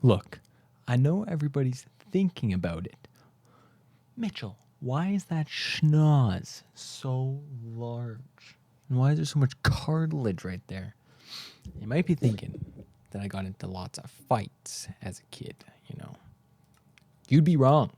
Look, I know everybody's thinking about it. Mitchell, why is that schnoz so large? And why is there so much cartilage right there? You might be thinking that I got into lots of fights as a kid, you know. You'd be wrong.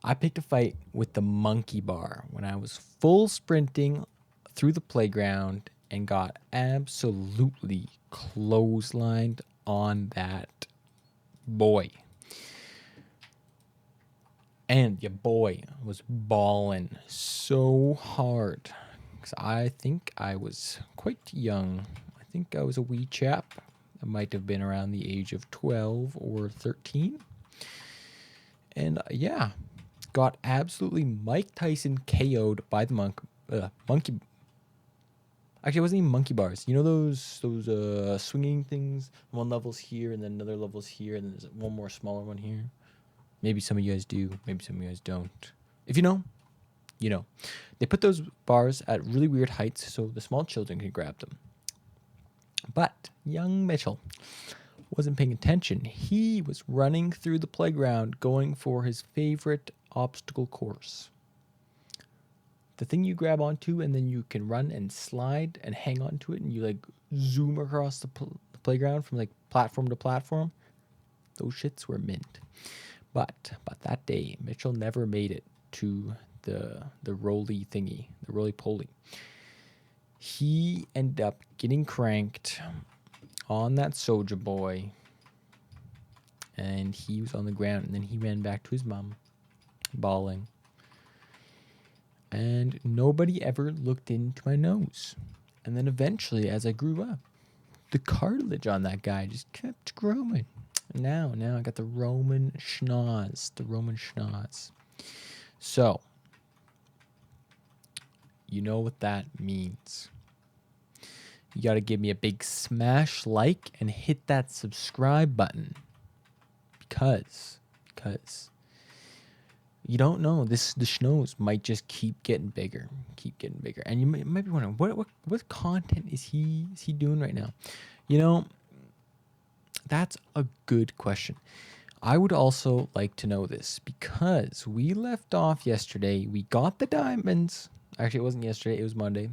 I picked a fight with the monkey bar when I was full sprinting through the playground and got absolutely clotheslined on that boy. And your boy was bawling so hard because I think I was quite young. I think I was a wee chap. I might have been around the age of 12 or 13. And yeah, got absolutely Mike Tyson KO'd by the monkey. Actually, it wasn't even monkey bars. You know those swinging things? One level's here and then another level's here and then there's one more smaller one here. Maybe some of you guys do. Maybe some of you guys don't. If you know, you know. They put those bars at really weird heights so the small children can grab them. But young Mitchell wasn't paying attention. He was running through the playground going for his favorite obstacle course. The thing you grab onto and then you can run and slide and hang onto it and you like zoom across the playground from like platform to platform. Those shits were mint. But that day, Mitchell never made it to the roly thingy, the roly poly. He ended up getting cranked on that soldier boy, and he was on the ground. And then he ran back to his mom, bawling. And nobody ever looked into my nose. And then eventually, as I grew up, the cartilage on that guy just kept growing. Now I got the Roman schnoz. So, you know what that means. You got to give me a big smash like and hit that subscribe button. Because you don't know, the schnoz might just keep getting bigger. And you might be wondering, what content is he doing right now? You know, that's a good question. I would also like to know this because we left off yesterday. We got the diamonds. Actually, it wasn't yesterday. It was Monday.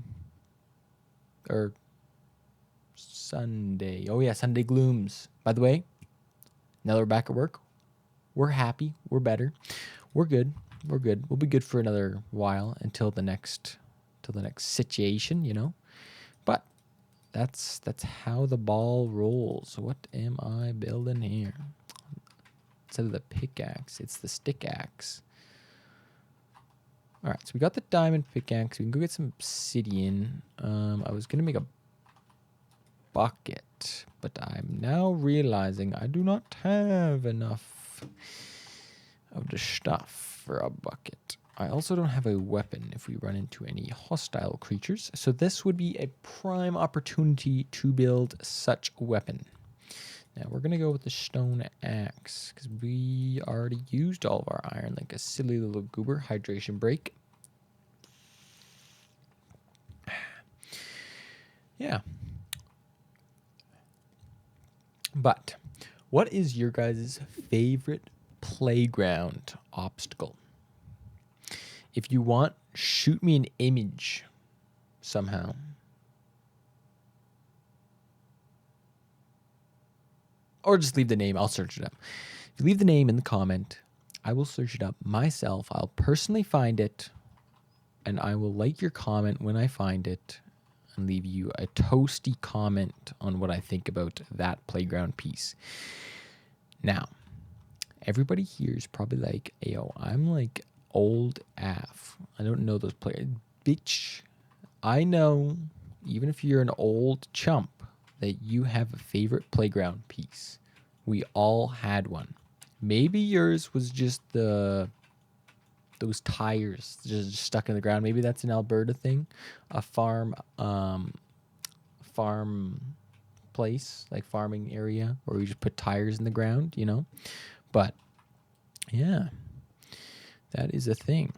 Or Sunday. Oh, yeah, Sunday glooms. By the way, now that we're back at work, we're happy. We're better. We're good. We'll be good for another while until the next situation, you know. But that's how the ball rolls. What am I building here? Instead of the pickaxe, it's the stick axe. All right, so we got the diamond pickaxe. We can go get some obsidian. I was gonna make a bucket, but I'm now realizing I do not have enough of the stuff for a bucket. I also don't have a weapon if we run into any hostile creatures, so this would be a prime opportunity to build such a weapon. Now we're gonna go with the stone axe because we already used all of our iron like a silly little goober. Hydration break. Yeah. But what is your guys' favorite playground obstacle? If you want, shoot me an image somehow. Or just leave the name. I'll search it up. If you leave the name in the comment, I will search it up myself. I'll personally find it, and I will like your comment when I find it and leave you a toasty comment on what I think about that playground piece. Now, everybody here is probably like, "Ayo, I'm like old AF. I don't know those players." Bitch, I know, even if you're an old chump, that you have a favorite playground piece. We all had one. Maybe yours was just those tires just stuck in the ground. Maybe that's an Alberta thing, a farm place, like farming area where we just put tires in the ground, you know. But yeah, that is a thing.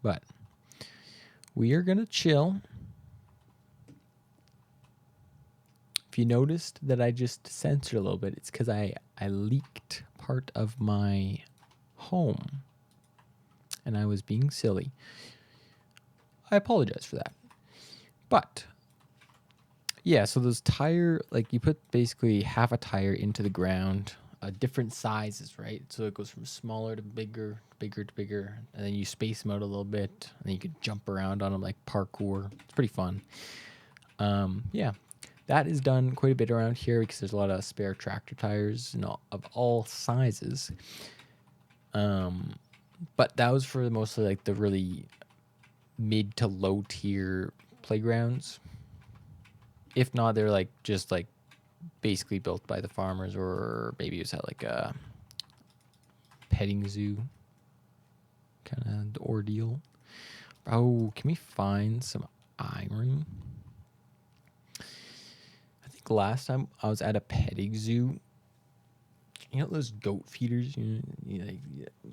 But we are gonna chill. if you noticed that I just censored a little bit, it's because I leaked part of my home and I was being silly. I apologize for that. But yeah, so those tire, like you put basically half a tire into the ground, different sizes, right? So it goes from smaller to bigger, bigger to bigger, and then you space them out a little bit, and then you can jump around on them like parkour. It's pretty fun. Yeah, that is done quite a bit around here because there's a lot of spare tractor tires of all sizes. But that was for mostly like the really mid to low tier playgrounds. If not, they're like just like basically built by the farmers, or maybe it was at like a petting zoo kind of ordeal. Oh, can we find some iron? I think last time I was at a petting zoo, you know those goat feeders? You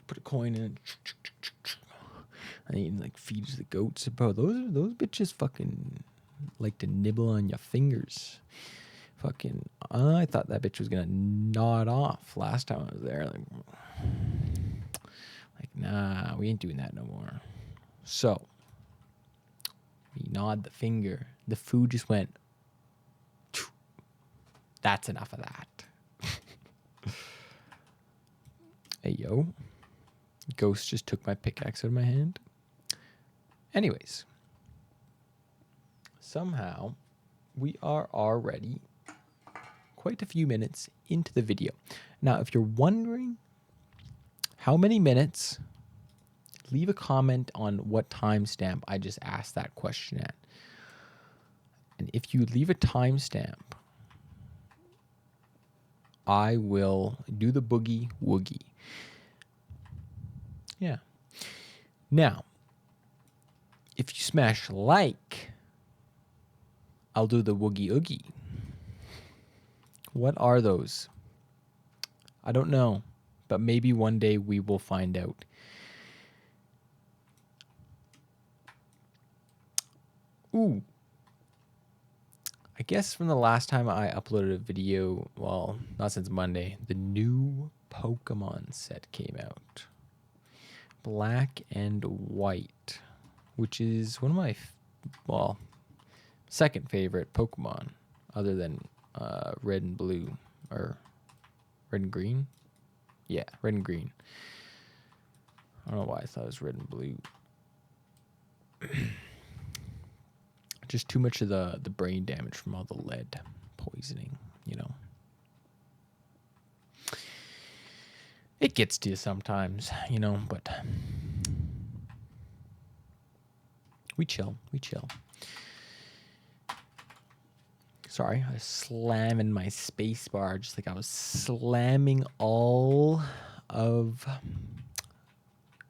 put a coin in, and you like feeds the goats. Bro, those bitches fucking like to nibble on your fingers. Fucking, I thought that bitch was gonna nod off last time I was there. Like, nah, we ain't doing that no more. So we nod the finger. The food just went. That's enough of that. Hey yo, ghost just took my pickaxe out of my hand. Anyways, somehow we are already quite a few minutes into the video. Now, if you're wondering how many minutes, leave a comment on what timestamp I just asked that question at. And if you leave a timestamp, I will do the boogie woogie. Yeah. Now, if you smash like, I'll do the woogie oogie. What are those? I don't know, but maybe one day we will find out. Ooh. I guess from the last time I uploaded a video, well, not since Monday, the new Pokemon set came out. Black and White, which is one of my, second favorite Pokemon, other than Red and Blue, or Red and Green? Yeah, Red and Green. I don't know why I thought it was Red and Blue. Just too much of the brain damage from all the lead poisoning, you know. It gets to you sometimes, you know, but we chill. Sorry, I was slamming my space bar just like I was slamming all of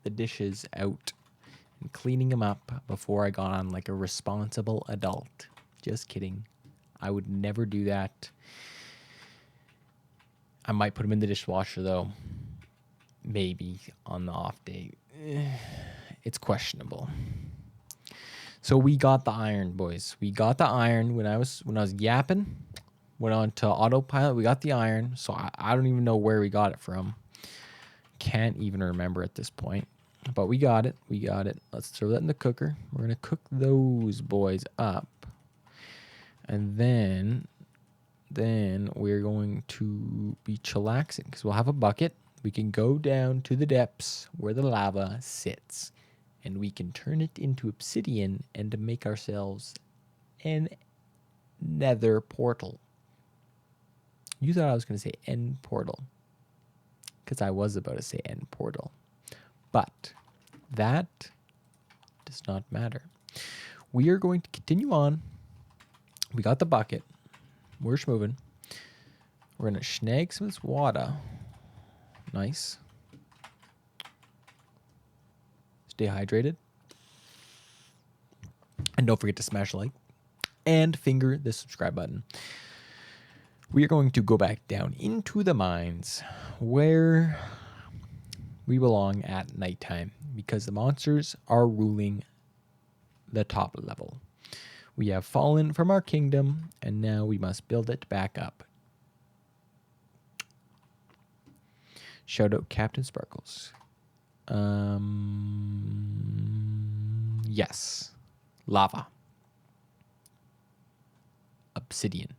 the dishes out and cleaning them up before I got on like a responsible adult. Just kidding. I would never do that. I might put them in the dishwasher though. Maybe on the off day. It's questionable. So we got the iron, boys. We got the iron when I was yapping. Went on to autopilot. We got the iron. So I don't even know where we got it from. Can't even remember at this point. But we got it. Let's throw that in the cooker. We're gonna cook those boys up, and then we're going to be chillaxing because we'll have a bucket. We can go down to the depths where the lava sits, and we can turn it into obsidian and make ourselves an nether portal. You thought I was going to say end portal, because I was about to say end portal. But that does not matter. We are going to continue on. We got the bucket. We're moving. We're going to snag some of this water. Nice. Stay hydrated. And don't forget to smash a like and finger the subscribe button. We are going to go back down into the mines where we belong at nighttime because the monsters are ruling the top level. We have fallen from our kingdom, and now we must build it back up. Shout out Captain Sparkles. Yes. Lava. Obsidian.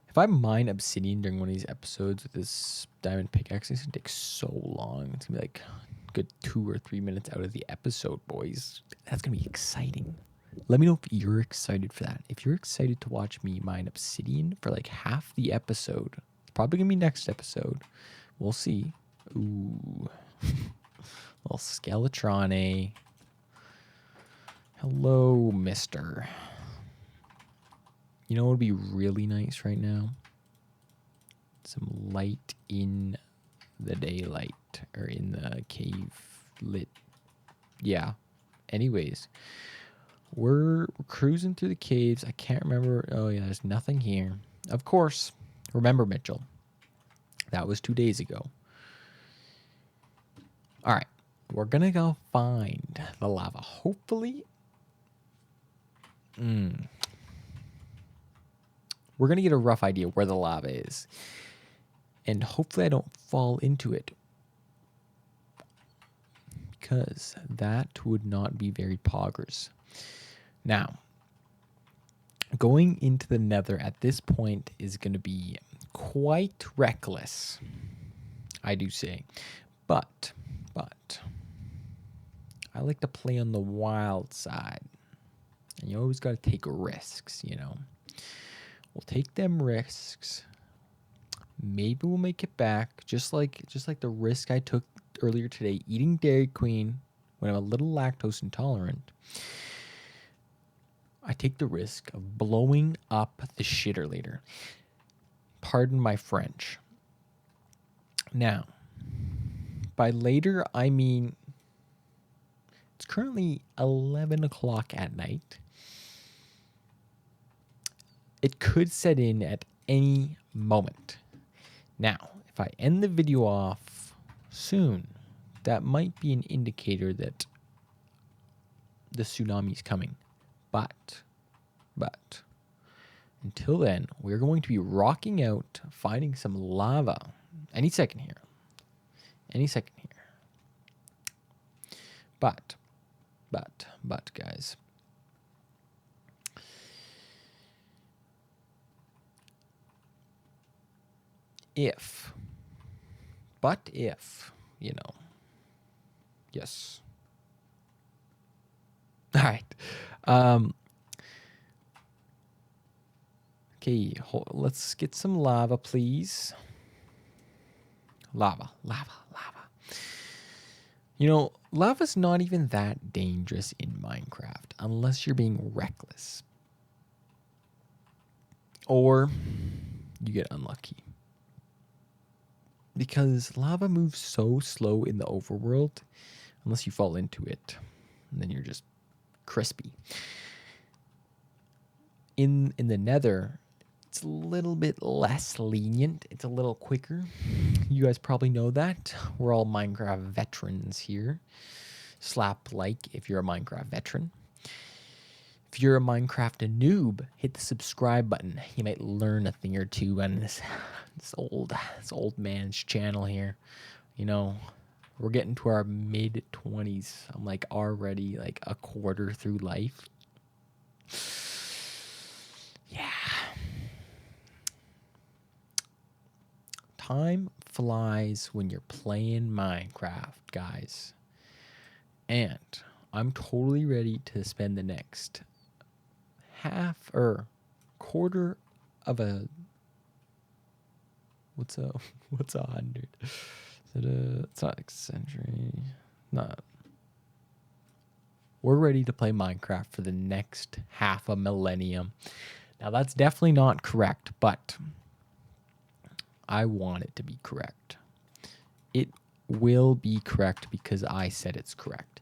If I mine obsidian during one of these episodes with this diamond pickaxe, it's going to take so long. It's going to be like a good 2 or 3 minutes out of the episode, boys. That's going to be exciting. Let me know if you're excited for that. If you're excited to watch me mine obsidian for like half the episode, it's probably going to be next episode. We'll see. Ooh. Little Skeletrone. Hello, mister. You know what would be really nice right now? Some light in the daylight. Or in the cave lit. Yeah. Anyways. We're cruising through the caves. I can't remember. Oh, yeah, there's nothing here. Of course. Remember, Mitchell. That was 2 days ago. All right. We're going to go find the lava. Hopefully. We're going to get a rough idea where the lava is. And hopefully I don't fall into it. Because that would not be very poggers. Now, going into the nether at this point is going to be quite reckless, I do say. But, I like to play on the wild side. And you always got to take risks, you know. We'll take them risks. Maybe we'll make it back, just like the risk I took earlier today, eating Dairy Queen when I'm a little lactose intolerant. I take the risk of blowing up the shitter later. Pardon my French. Now, by later, I mean it's currently 11 o'clock at night. It could set in at any moment. Now, if I end the video off soon, that might be an indicator that the tsunami's coming. But, until then, we're going to be rocking out, finding some lava. Any second here. But, guys. If, you know, yes. All right. Okay, let's get some lava, please. Lava. You know, lava's not even that dangerous in Minecraft unless you're being reckless. Or you get unlucky. Because lava moves so slow in the overworld, unless you fall into it, and then you're just crispy. In the nether, it's a little bit less lenient. It's a little quicker. You guys probably know that. We're all Minecraft veterans here. Slap like if you're a Minecraft veteran. If you're a Minecraft noob, hit the subscribe button. You might learn a thing or two on this old man's channel here. You know, we're getting to our mid-20s. I'm like already like a quarter through life. Yeah. Time flies when you're playing Minecraft, guys. And I'm totally ready to spend the next half or quarter of a what's 100? It's not a century. Not. We're ready to play Minecraft for the next half a millennium. Now that's definitely not correct, but I want it to be correct. It will be correct because I said it's correct.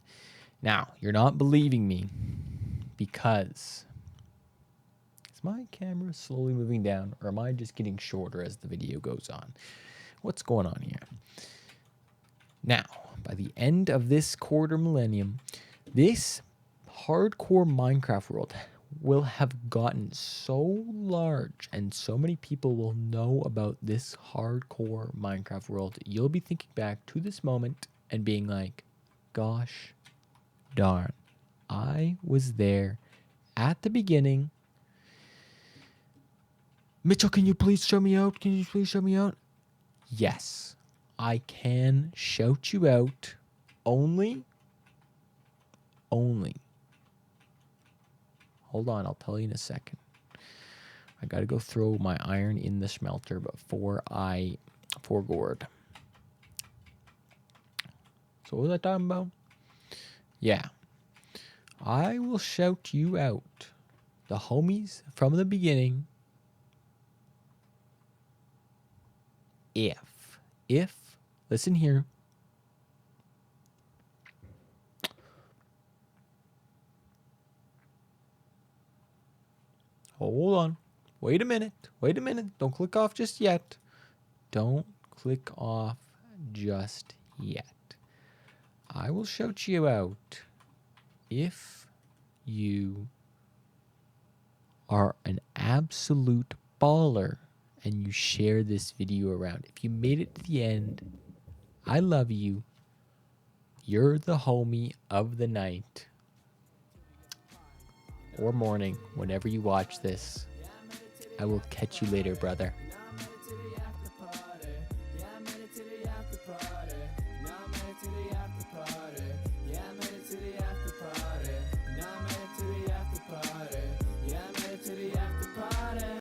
Now, you're not believing me because is my camera slowly moving down or am I just getting shorter as the video goes on? What's going on here? Now, by the end of this quarter millennium, this hardcore Minecraft world will have gotten so large and so many people will know about this hardcore Minecraft world, you'll be thinking back to this moment and being like, gosh darn, I was there at the beginning. Mitchell, can you please show me out? Can you please show me out? Yes, I can shout you out. Only. Hold on, I'll tell you in a second. I gotta go throw my iron in the smelter before I forgored. So what was I talking about? Yeah. I will shout you out. The homies from the beginning. If, listen here. Hold on. Wait a minute. Don't click off just yet. Don't click off just yet. I will shout you out if you are an absolute baller and you share this video around. If you made it to the end, I love you. You're the homie of the night or morning, whenever you watch this. I will catch you later, brother.